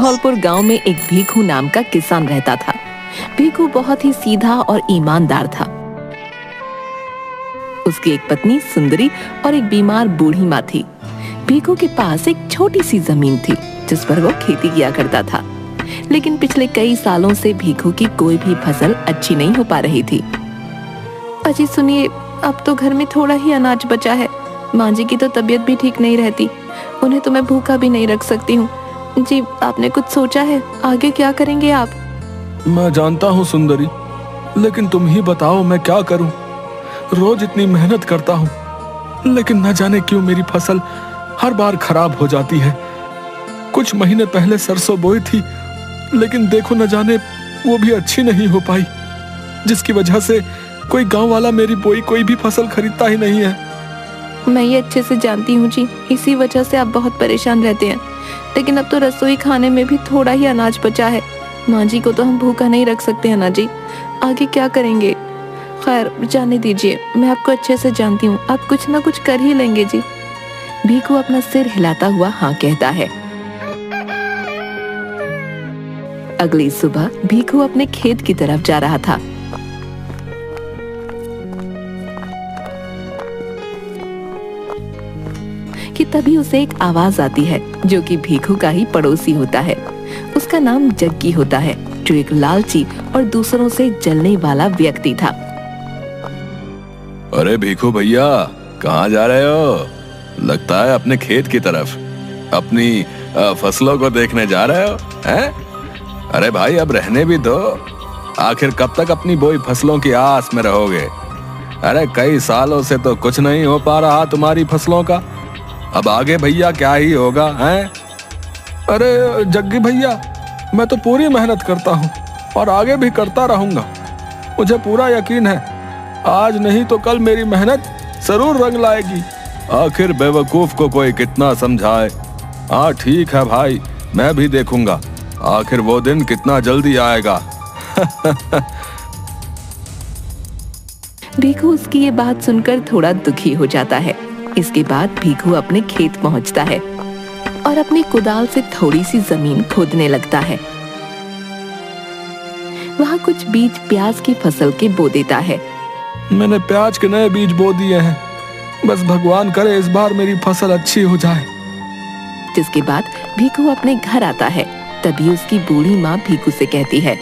धौलपुर गांव में एक भीखू नाम का किसान रहता था। भीखू बहुत ही सीधा और ईमानदार था। उसकी एक पत्नी सुंदरी और एक बीमार बूढ़ी माँ थी। भीखू के पास एक छोटी सी जमीन थी जिस पर वो खेती किया करता था, लेकिन पिछले कई सालों से भीखू की कोई भी फसल अच्छी नहीं हो पा रही थी। अजी सुनिए, अब तो घर में थोड़ा ही अनाज बचा है। माँ जी की तो तबीयत भी ठीक नहीं रहती, उन्हें तो मैं भूखा भी नहीं रख सकती हूँ। जी, आपने कुछ सोचा है? आगे क्या करेंगे आप? मैं जानता हूँ सुंदरी, लेकिन तुम ही बताओ मैं क्या करूँ। रोज इतनी मेहनत करता हूँ, लेकिन न जाने क्यों मेरी फसल हर बार खराब हो जाती है। कुछ महीने पहले सरसों बोई थी, लेकिन देखो न जाने वो भी अच्छी नहीं हो पाई, जिसकी वजह से कोई गांव वाला मेरी बोई कोई भी फसल खरीदता ही नहीं है। मैं ये अच्छे से जानती हूँ जी, इसी वजह से आप बहुत परेशान रहते हैं। लेकिन अब तो रसोई खाने में भी थोड़ा ही अनाज बचा है। माँ जी को तो हम भूखा नहीं रख सकते हैं ना जी। आगे क्या करेंगे? खैर जाने दीजिए, मैं आपको अच्छे से जानती हूँ, आप कुछ ना कुछ कर ही लेंगे जी। भीखू अपना सिर हिलाता हुआ हाँ कहता है। अगली सुबह भीखू अपने खेत की तरफ जा रहा था। कि तभी उसे एक आवाज आती है जो कि भीखू का ही पड़ोसी होता है। उसका नाम जग्गी होता है, जो एक लालची और दूसरों से जलने वाला व्यक्ति था। अरे भीखू भैया, कहाँ जा रहे हो? लगता है अपने खेत की तरफ अपनी फसलों को देखने जा रहे हो, हैं? अरे भाई, अब रहने भी दो। आखिर कब तक अपनी बोई फसलों की आस में रहोगे? अरे कई सालों से तो कुछ नहीं हो पा रहा तुम्हारी फसलों का, अब आगे भैया क्या ही होगा, हैं? अरे जग्गी भैया, मैं तो पूरी मेहनत करता हूँ और आगे भी करता रहूंगा। मुझे पूरा यकीन है आज नहीं तो कल मेरी मेहनत जरूर रंग लाएगी। आखिर बेवकूफ को कोई कितना समझाए। हाँ ठीक है भाई, मैं भी देखूंगा आखिर वो दिन कितना जल्दी आएगा। भीखू उसकी ये बात सुनकर थोड़ा दुखी हो जाता है। इसके बाद भीखू अपने खेत पहुंचता है और अपनी कुदाल से थोड़ी सी जमीन खोदने लगता है। वहाँ कुछ बीज प्याज की फसल के बो देता है। मैंने प्याज के नए बीज बो दिए हैं, बस भगवान करे इस बार मेरी फसल अच्छी हो जाए। जिसके बाद भीखू अपने घर आता है। तभी उसकी बूढ़ी माँ भीखू से कहती है,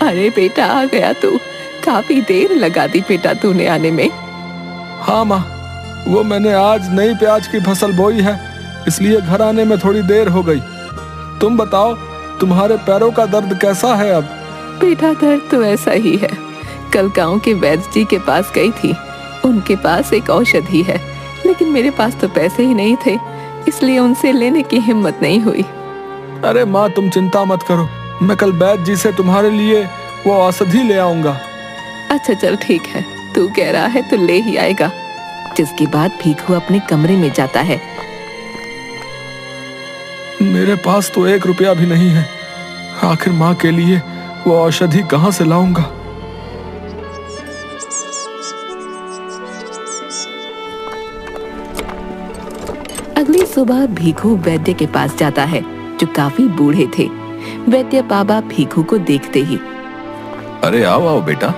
अरे बेटा आ गया तू, काफी देर लगा दी बेटा तूने आने में। हाँ माँ, वो मैंने आज नई प्याज की फसल बोई है, इसलिए घर आने में थोड़ी देर हो गई। तुम बताओ, तुम्हारे पैरों का दर्द कैसा है अब? बेटा दर्द तो ऐसा ही है। कल गांव के वैद्य जी के पास गई थी, उनके पास एक औषधि है, लेकिन मेरे पास तो पैसे ही नहीं थे, इसलिए उनसे लेने की हिम्मत नहीं हुई। अरे माँ, तुम चिंता मत करो, मैं कल वैद्य जी से तुम्हारे लिए वो औषधि ले आऊंगा। अच्छा चल ठीक है, तू कह रहा है तो ले ही आएगा। जिसके बाद भीखू अपने कमरे में जाता है। मेरे पास तो 1 रुपया भी नहीं है, आखिर माँ के लिए वो औषधि कहाँ से लाऊंगा? अगली सुबह भीखू वैद्य के पास जाता है, जो काफी बूढ़े थे। वैद्य बाबा भीखू को देखते ही, अरे आओ आओ बेटा,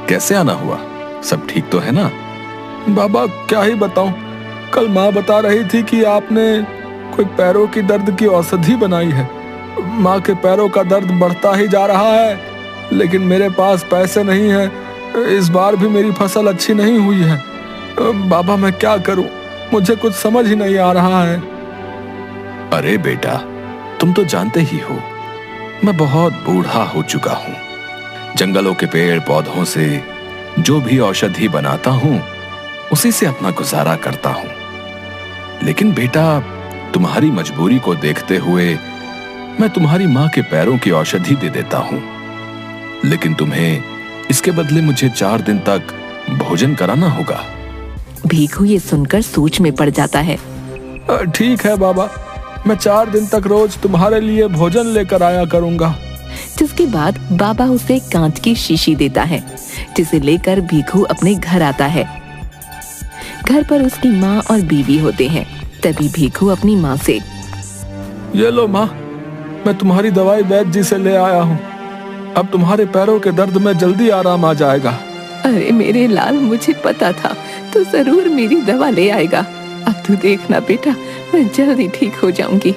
कैसे आना हुआ? सब ठीक तो है ना? बाबा क्या ही बताऊं, कल माँ बता रही थी कि आपने कोई पैरों की दर्द की औषधि बनाई है। माँ के पैरों का दर्द बढ़ता ही जा रहा है, लेकिन मेरे पास पैसे नहीं है। इस बार भी मेरी फसल अच्छी नहीं हुई है। बाबा मैं क्या करूं, मुझे कुछ समझ ही नहीं आ रहा है। अरे बेटा, तुम तो जानते ही हो मैं बहुत बूढ़ा हो चुका हूँ। जंगलों के पेड़ पौधों से जो भी औषधि बनाता हूँ, उसी से अपना गुजारा करता हूँ। लेकिन बेटा, तुम्हारी मजबूरी को देखते हुए मैं तुम्हारी माँ के पैरों की औषधि दे देता हूँ, लेकिन तुम्हें इसके बदले मुझे 4 दिन तक भोजन कराना होगा। भीखू ये सुनकर सोच में पड़ जाता है। ठीक है बाबा, मैं 4 दिन तक रोज तुम्हारे लिए भोजन लेकर आया करूंगा। जिसके बाद बाबा उसे कांच की शीशी देता है, जिसे लेकर भीखू अपने घर आता है। घर पर उसकी माँ और बीवी होते हैं। तभी भीखू अपनी माँ से, ये लो माँ, मैं तुम्हारी दवाई वैद्य जी से ले आया हूँ। अब तुम्हारे पैरों के दर्द में जल्दी आराम आ जाएगा। अरे मेरे लाल, मुझे पता था तू जरूर मेरी दवा ले आएगा। अब तू देखना बेटा, मैं जल्दी ठीक हो जाऊंगी।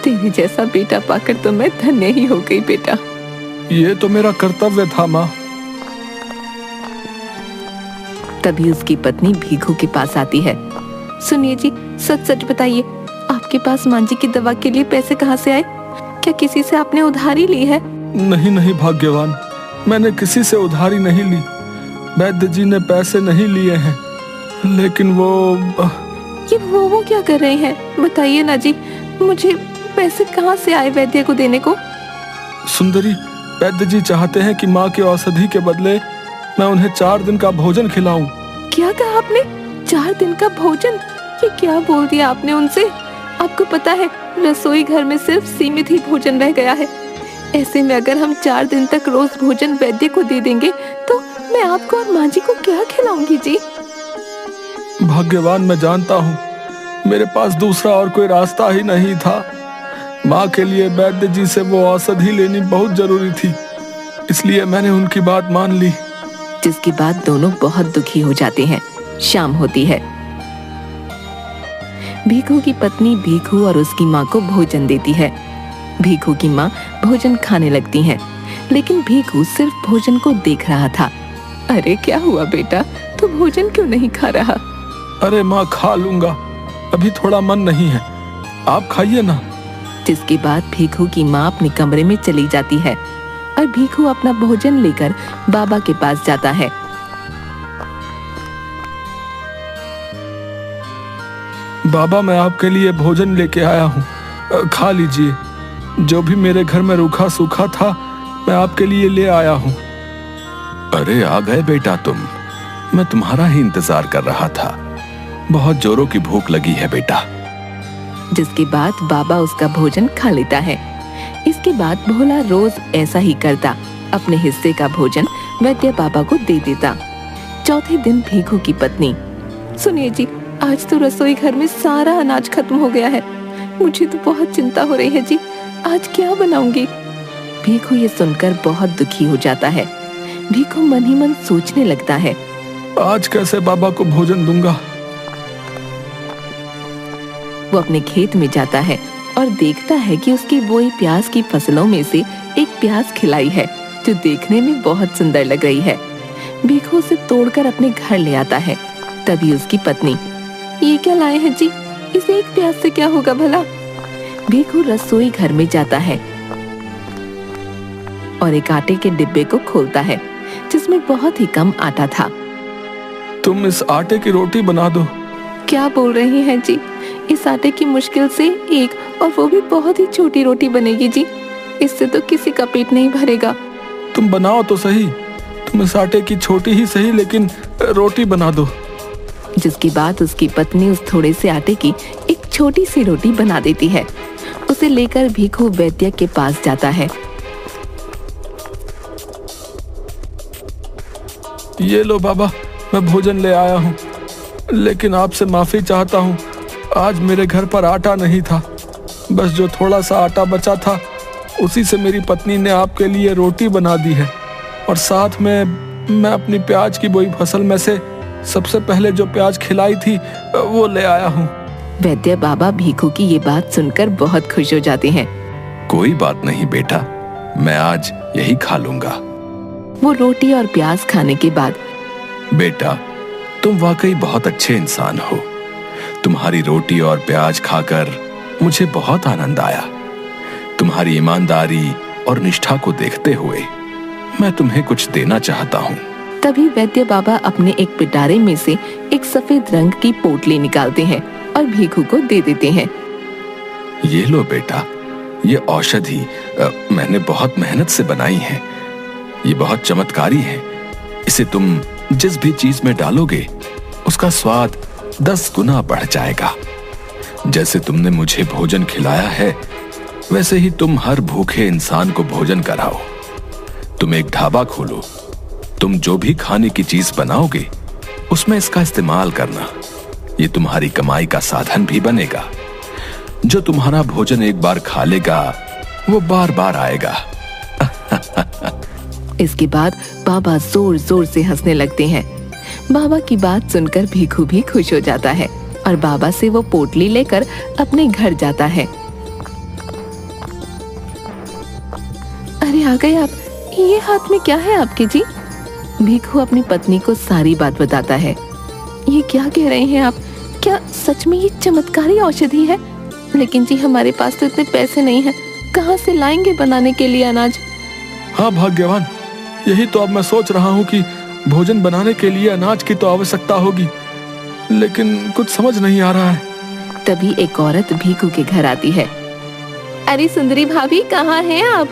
तेरे जैसा बेटा पाकर तो मैं धन्य ही हो गई बेटा। ये तो मेरा कर्तव्य था माँ। तभी उसकी पत्नी भीखू के पास आती है। सुनिए जी, सच सच बताइए, आपके पास मां जी की दवा के लिए पैसे कहाँ से आए? क्या किसी से आपने उधारी ली है? नहीं नहीं भाग्यवान, मैंने किसी से उधारी नहीं ली। वैद्य जी ने पैसे नहीं लिए हैं, लेकिन वो क्या कर रहे हैं? बताइए ना जी, मुझे पैसे कहाँ से आए वैद्य को देने को? सुंदरी, वैद्य जी चाहते हैं कि माँ की औषधि के बदले मैं उन्हें 4 दिन का भोजन खिलाऊं। क्या कहा आपने? 4 दिन का भोजन? ये क्या बोल दिया आपने उनसे? आपको पता है रसोई घर में सिर्फ सीमित ही भोजन रह गया है। ऐसे में अगर हम 4 दिन तक रोज भोजन वैद्य को दे देंगे तो मैं आपको और माँ जी को क्या खिलाऊंगी जी? भाग्यवान, मैं जानता हूँ मेरे पास दूसरा और कोई रास्ता ही नहीं था। माँ के लिए वैद्य जी से वो औषधि लेनी बहुत जरूरी थी, इसलिए मैंने उनकी बात मान ली। जिसके बाद दोनों बहुत दुखी हो जाते हैं। शाम होती है। भीखू की पत्नी भीखू और उसकी माँ को भोजन देती है। भीखू की माँ भोजन खाने लगती हैं, लेकिन भीखू सिर्फ भोजन को देख रहा था। अरे क्या हुआ बेटा, तू भोजन क्यों नहीं खा रहा? अरे माँ, खा लूंगा, अभी थोड़ा मन नहीं है, आप खाइए ना। जिसके बाद भीखू की माँ अपने कमरे में चली जाती है और भीखू अपना भोजन लेकर बाबा के पास जाता है। बाबा, मैं आपके लिए भोजन लेके आया हूँ, खा लीजिए। जो भी मेरे घर में रूखा सूखा था मैं आपके लिए ले आया हूँ। अरे आ गए बेटा तुम, मैं तुम्हारा ही इंतजार कर रहा था। बहुत जोरों की भूख लगी है बेटा। जिसके बाद बाबा उसका भोजन खा लेता है। इसके बाद भोला रोज ऐसा ही करता, अपने हिस्से का भोजन वैद्य बाबा को दे देता। चौथे दिन भीखू की पत्नी, सुनिए जी, आज तो रसोई घर में सारा अनाज खत्म हो गया है। मुझे तो बहुत चिंता हो रही है जी, आज क्या बनाऊंगी? भीखू ये सुनकर बहुत दुखी हो जाता है। भीखू मन ही मन सोचने लगता है, आज कैसे बाबा को भोजन दूंगा? वो अपने खेत में जाता है और देखता है कि उसकी बोई प्याज की फसलों में से एक प्याज खिलाई है, जो देखने में बहुत सुंदर लग रही है। भीखू उसे तोड़कर अपने घर ले आता है। तभी उसकी पत्नी, ये क्या लाए हैं जी? इसे एक प्याज से क्या होगा भला? भीखू रसोई घर में जाता है और एक आटे के डिब्बे को खोलता है, जिसमें बहुत ही कम आटा था। तुम इस आटे की रोटी बना दो। क्या बोल रही हैं जी? इस आटे की मुश्किल से एक, और वो भी बहुत ही छोटी रोटी बनेगी जी। इससे तो किसी का पेट नहीं भरेगा। तुम बनाओ तो सही, तुम इस आटे की छोटी ही सही, लेकिन रोटी बना दो। जिसकी बात उसकी पत्नी उस थोड़े से आटे की एक छोटी सी रोटी बना देती है। उसे लेकर भीखू वैद्य के पास जाता है। ये लो बाबा, मैं भोजन ले आया हूँ, लेकिन आपसे माफी चाहता हूँ, आज मेरे घर पर आटा नहीं था। बस जो थोड़ा सा आटा बचा था उसी से मेरी पत्नी ने आपके लिए रोटी बना दी है, और साथ में मैं अपनी प्याज की बोई फसल में से सबसे पहले जो प्याज खिलाई थी वो ले आया हूँ। वैद्य बाबा भीखू की ये बात सुनकर बहुत खुश हो जाते हैं। कोई बात नहीं बेटा, मैं आज यही खा लूंगा। वो रोटी और प्याज खाने के बाद, बेटा तुम वाकई बहुत अच्छे इंसान हो। तुम्हारी रोटी और प्याज खाकर मुझे बहुत आनंद आया। तुम्हारी ईमानदारी और निष्ठा को देखते हुए मैं तुम्हें कुछ देना चाहता हूँ। तभी वैद्य बाबा अपने एक पिटारे में से एक सफेद रंग की पोटली निकालते हैं और भीखू को दे देते हैं। ये लो बेटा, ये औषधि मैंने बहुत मेहनत से बनाई है। ये बहुत चमत्कारी है। इसे तुम जिस भी चीज में डालोगे उसका स्वाद 10 गुना बढ़ जाएगा। जैसे तुमने मुझे भोजन खिलाया है, वैसे ही तुम हर भूखे इंसान को भोजन कराओ। तुम एक ढाबा खोलो, तुम जो भी खाने की चीज बनाओगे उसमें इसका इस्तेमाल करना। ये तुम्हारी कमाई का साधन भी बनेगा। जो तुम्हारा भोजन एक बार खा लेगा वो बार बार आएगा। इसके बाद बाबा जोर जोर से हंसने लगते हैं। बाबा की बात सुनकर भीखू भी खुश हो जाता है और बाबा से वो पोटली लेकर अपने घर जाता है। अरे आ गए आप, ये हाथ में क्या है आपके जी? भीखू अपनी पत्नी को सारी बात बताता है। ये क्या कह रहे हैं आप? क्या सच में ये चमत्कारी औषधि है? लेकिन जी हमारे पास तो इतने पैसे नहीं हैं, कहाँ से लाएंगे बनाने के लिए अनाज? हाँ भाग्यवान, यही तो अब मैं सोच रहा हूँ कि भोजन बनाने के लिए अनाज की तो आवश्यकता होगी, लेकिन कुछ समझ नहीं आ रहा है। तभी एक औरत भीखू के घर आती है। अरे सुंदरी भाभी, कहाँ हैं आप?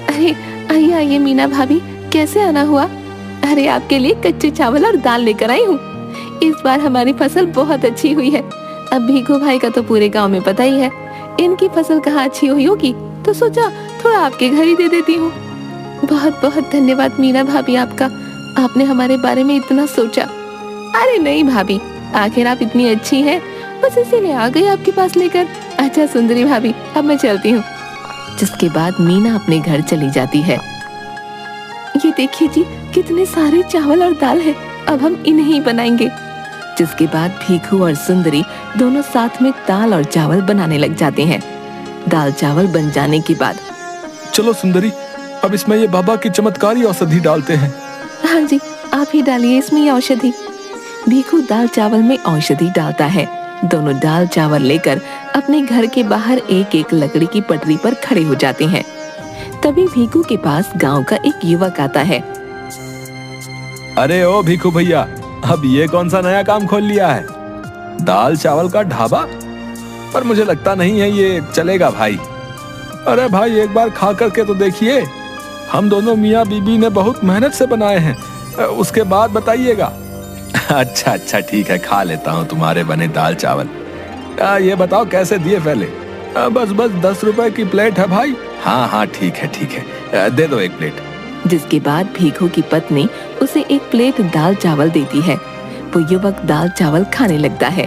अरे आइए आइए मीना भाभी, कैसे आना हुआ? अरे आपके लिए कच्चे चावल और दाल लेकर आई हूँ। इस बार हमारी फसल बहुत अच्छी हुई है। अब भीखू भाई का तो पूरे गांव में पता ही है, इनकी फसल कहाँ अच्छी हुई होगी, तो सोचा थोड़ा आपके घर ही दे देती हूँ। बहुत बहुत धन्यवाद मीना भाभी आपका, आपने हमारे बारे में इतना सोचा। अरे नहीं भाभी, आखिर आप इतनी अच्छी हैं, बस इसीलिए आ गई आपके पास लेकर। अच्छा सुंदरी भाभी, अब मैं चलती हूँ। जिसके बाद मीना अपने घर चली जाती है। ये देखिए जी, कितने सारे चावल और दाल है, अब हम इन्हें ही बनाएंगे। जिसके बाद भीखू और सुंदरी दोनों साथ में दाल और चावल बनाने लग जाते हैं। दाल चावल बन जाने के बाद, चलो सुंदरी, अब इसमें ये बाबा की चमत्कारी औषधि डालते हैं। हाँ जी, आप ही डालिए इसमें ये औषधि। भीखू दाल चावल में औषधि डालता है। दोनों दाल चावल लेकर अपने घर के बाहर एक एक लकड़ी की पटरी पर खड़े हो जाते हैं। तभी भीखू के पास गांव का एक युवक आता है। अरे ओ भीखू भैया, अब ये कौन सा नया काम खोल लिया है? दाल चावल का ढाबा? पर मुझे लगता नहीं है ये चलेगा भाई। अरे भाई, एक बार खा करके तो देखिए, हम दोनों मियाँ बीबी ने बहुत मेहनत से बनाए हैं, उसके बाद बताइएगा। अच्छा अच्छा ठीक है, खा लेता हूँ तुम्हारे बने दाल चावल। ये बताओ कैसे दिए पहले? बस 10 रुपए की प्लेट है भाई। हाँ हाँ ठीक है, दे दो एक प्लेट। जिसके बाद भीखू की पत्नी उसे एक प्लेट दाल चावल देती है। वो युवक दाल चावल खाने लगता है।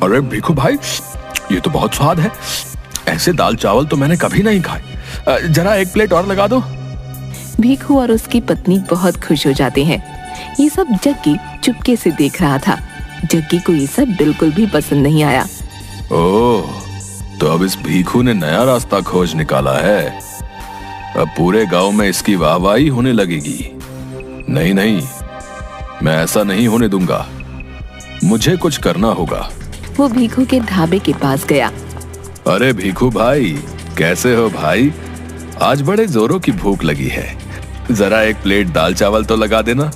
अरे भीखू भाई, ये तो बहुत स्वाद है, ऐसे दाल चावल तो मैंने कभी नहीं खाए। जरा एक प्लेट और लगा दो। भीखू और उसकी पत्नी बहुत खुश हो जाते हैं। ये सब जग्गी चुपके से देख रहा था। जग्गी को ये सब बिल्कुल भी पसंद नहीं आया। ओह, तो अब इस भीखू ने नया रास्ता खोज निकाला है। अब पूरे गांव में इसकी वाहवाही होने लगेगी। नहीं नहीं, मैं ऐसा नहीं होने दूंगा, मुझे कुछ करना होगा। वो भीखू के ढाबे के पास गया। अरे भीखू भाई, कैसे हो भाई? आज बड़े जोरों की भूख लगी है, जरा एक प्लेट दाल चावल तो लगा देना।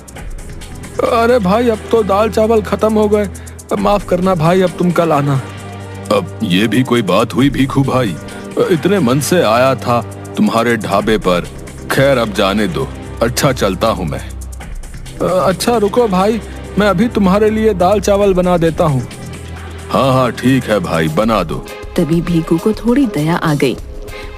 अरे भाई, अब तो दाल चावल खत्म हो गए, माफ करना भाई, अब तुम कल आना। अब ये भी कोई बात हुई भीखू भाई? इतने मन से आया था तुम्हारे ढाबे पर। खैर अब जाने दो, अच्छा चलता हूँ मैं। अच्छा रुको भाई, मैं अभी तुम्हारे लिए दाल चावल बना देता हूँ। हाँ हाँ ठीक है भाई, बना दो। तभी भीखू को थोड़ी दया आ गई।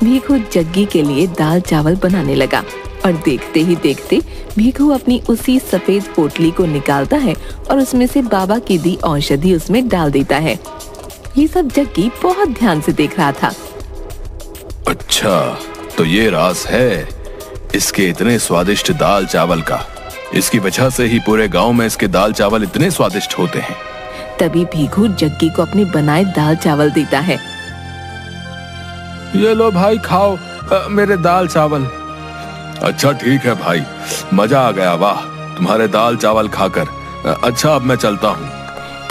भीखू जग्गी के लिए दाल चावल बनाने लगा और देखते ही देखते भीखू अपनी उसी सफेद पोटली को निकालता है और उसमें से बाबा की दी औषधि उसमें डाल देता है। ये सब जग्गी बहुत ध्यान से देख रहा था। अच्छा, तो ये राज है इसके इतने स्वादिष्ट दाल चावल का। इसकी वजह से ही पूरे गांव में इसके दाल चावल इतने स्वादिष्ट होते हैं। तभी भीखू जग्गी को अपने बनाए दाल चावल देता है। ये लो भाई, खाओ मेरे दाल चावल। अच्छा ठीक है भाई, मजा आ गया, वाह तुम्हारे दाल चावल खाकर। अच्छा अब मैं चलता हूँ।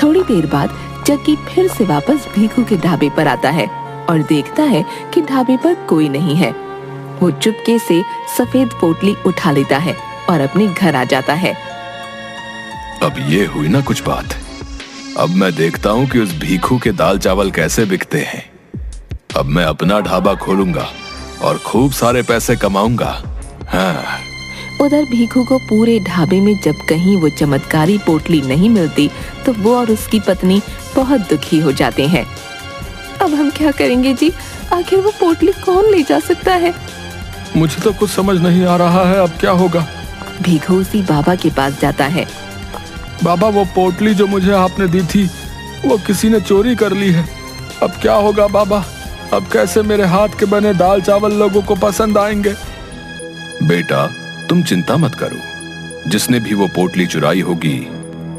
थोड़ी देर बाद जग्गी फिर से वापस भीखू के ढाबे पर आता है और देखता है कि ढाबे पर कोई नहीं है। वो चुपके से सफेद पोटली उठा लेता है और अपने घर आ जाता है। अब ये हुई ना कुछ बात। अब मैं देखता हूँ कि उस भीखू के दाल चावल कैसे बिकते हैं। अब मैं अपना ढाबा खोलूंगा और खूब सारे पैसे कमाऊंगा। हाँ। उधर भीखू को पूरे ढाबे में जब कहीं वो चमत्कारी पोटली नहीं मिलती तो वो और उसकी पत्नी बहुत दुखी हो जाते हैं। अब हम क्या करेंगे जी? आखिर वो पोटली कौन ले जा सकता है? मुझे तो कुछ समझ नहीं आ रहा है, अब क्या होगा? भीखू उसी बाबा के पास जाता है। बाबा, वो पोटली जो मुझे आपने दी थी वो किसी ने चोरी कर ली है। अब क्या होगा बाबा? अब कैसे मेरे हाथ के बने दाल चावल लोगों को पसंद आएंगे? बेटा, तुम चिंता मत करो। जिसने भी वो पोटली चुराई होगी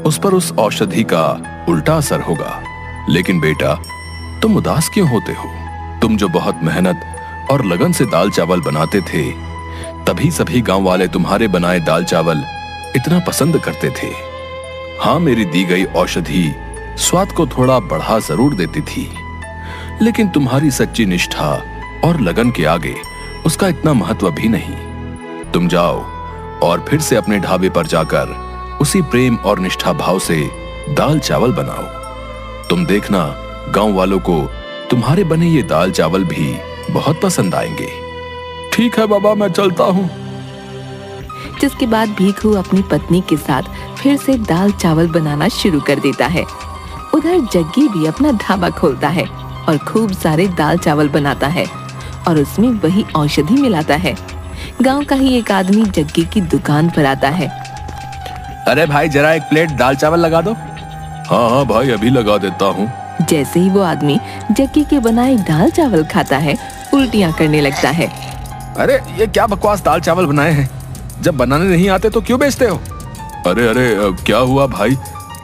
उस पर उस औषधि का उल्टा असर होगा। लेकिन बेटा, तुम उदास क्यों होते हो? तुम जो बहुत मेहनत और लगन से दाल चावल बनाते थे, तभी सभी गांव वाले तुम्हारे बनाए दाल चावल इतना पसंद करते थे। हाँ, मेरी दी गई औषधि स्वाद को थोड़ा बढ़ा जरूर देती थी, लेकिन तुम्हारी सच्ची निष्ठा और लगन के आगे उसका इतना महत्व भी नहीं। तुम जाओ और फिर से अपने ढाबे पर जाकर उसी प्रेम और निष्ठा भाव से दाल चावल बनाओ। तुम देखना, गांव वालों को तुम्हारे बने ये दाल चावल भी बहुत पसंद आएंगे। ठीक है बाबा, मैं चलता हूँ। जिसके बाद भीखू अपनी पत्नी के साथ फिर से दाल चावल बनाना शुरू कर देता है। उधर जग्गी भी अपना ढाबा खोलता है और खूब सारे दाल चावल बनाता है और उसमें वही औषधि मिलाता है। गांव का ही एक आदमी जग्गी की दुकान पर आता है। अरे भाई, जरा एक प्लेट दाल चावल लगा दो। हाँ हाँ भाई, अभी लगा देता हूँ। जैसे ही वो आदमी जग्गी के बनाए दाल चावल खाता है, उल्टियां करने लगता है। अरे ये क्या बकवास दाल चावल बनाए हैं? जब बनाने नहीं आते तो क्यों बेचते हो? अरे अरे, क्या हुआ भाई?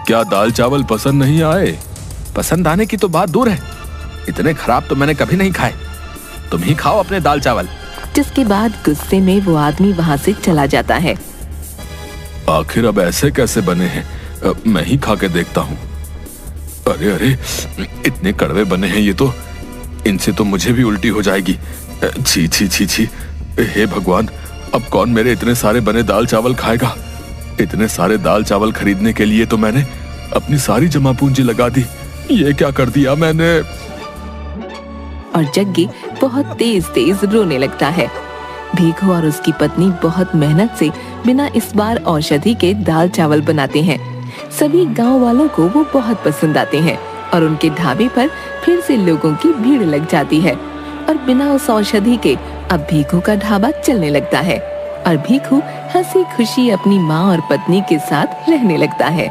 क्या दाल चावल पसंद नहीं आए? पसंद आने की तो बात दूर है, इतने खराब तो मैंने कभी नहीं खाए। तुम ही खाओ अपने दाल चावल। जिसके बाद गुस्से में वो आदमी वहाँ से चला जाता है। आखिर अब ऐसे कैसे बने हैं? मैं ही खा के देखता हूँ। अरे अरे, इतने कड़वे बने हैं ये तो, इनसे तो मुझे भी उल्टी हो जाएगी। छी छी छी छी। हे भगवान, अब कौन मेरे इतने सारे बने दाल चावल खाएगा? इतने सारे दाल चावल खरीदने के लिए तो मैंने अपनी सारी जमा पूंजी लगा दी। ये क्या कर दिया मैंने? और जग्गी बहुत तेज तेज रोने लगता है। भीखू और उसकी पत्नी बहुत मेहनत से बिना इस बार औषधि के दाल चावल बनाते हैं। सभी गांव वालों को वो बहुत पसंद आते हैं और उनके ढाबे पर फिर से लोगों की भीड़ लग जाती है। और बिना उस औषधि के अब भीखू का ढाबा चलने लगता है और भीखू हंसी खुशी अपनी माँ और पत्नी के साथ रहने लगता है।